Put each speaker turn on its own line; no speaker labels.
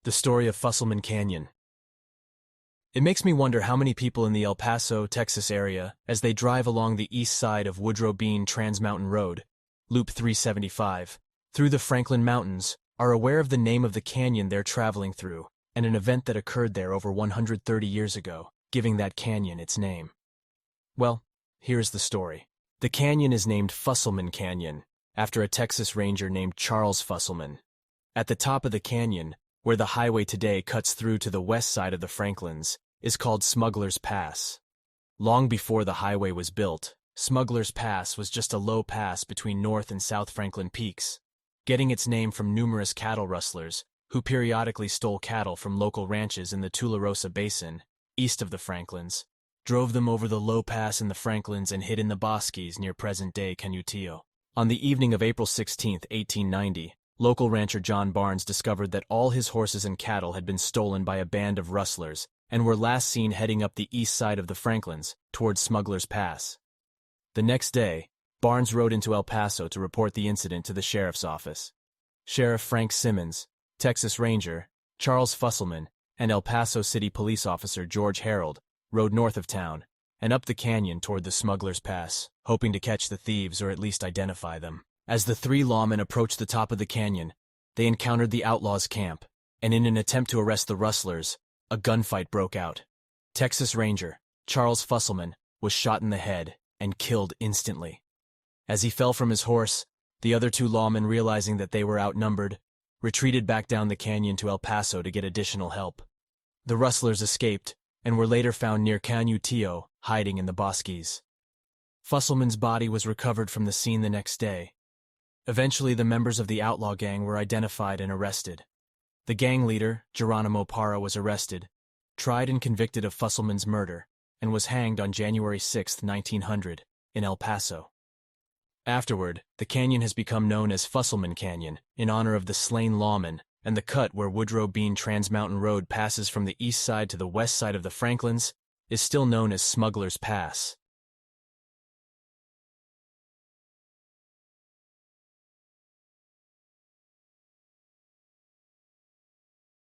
The story of Fussleman Canyon. It makes me wonder how many people in the El Paso, Texas area, as they drive along the east side of Woodrow Bean Trans Mountain Road, Loop 375, through the Franklin Mountains, are aware of the name of the canyon they're traveling through, and an event that occurred there over 130 years ago, giving that canyon its name. Well, here's the story. The canyon is named Fussleman Canyon, after a Texas ranger named Charles Fussleman. At the top of the canyon, where the highway today cuts through to the west side of the Franklins, is called Smuggler's Pass. Long before the highway was built, Smuggler's Pass was just a low pass between North and South Franklin peaks, getting its name from numerous cattle rustlers who periodically stole cattle from local ranches in the Tularosa Basin, east of the Franklins, drove them over the low pass in the Franklins and hid in the bosques near present-day Canutillo. On the evening of April 16, 1890, local rancher John Barnes discovered that all his horses and cattle had been stolen by a band of rustlers and were last seen heading up the east side of the Franklins towards Smuggler's Pass. The next day, Barnes rode into El Paso to report the incident to the sheriff's office. Sheriff Frank Simmons, Texas Ranger Charles Fussleman, and El Paso City Police Officer George Harold rode north of town and up the canyon toward the Smuggler's Pass, hoping to catch the thieves or at least identify them. As the three lawmen approached the top of the canyon, they encountered the outlaws' camp, and in an attempt to arrest the rustlers, a gunfight broke out. Texas Ranger Charles Fussleman was shot in the head and killed instantly. As he fell from his horse, the other two lawmen, realizing that they were outnumbered, retreated back down the canyon to El Paso to get additional help. The rustlers escaped and were later found near Canutillo, hiding in the bosques. Fussleman's body was recovered from the scene the next day. Eventually, the members of the outlaw gang were identified and arrested. The gang leader, Geronimo Parra, was arrested, tried and convicted of Fussleman's murder, and was hanged on January 6, 1900, in El Paso. Afterward, the canyon has become known as Fussleman Canyon, in honor of the slain lawman, and the cut where Woodrow Bean Trans Mountain Road passes from the east side to the west side of the Franklins is still known as Smuggler's Pass.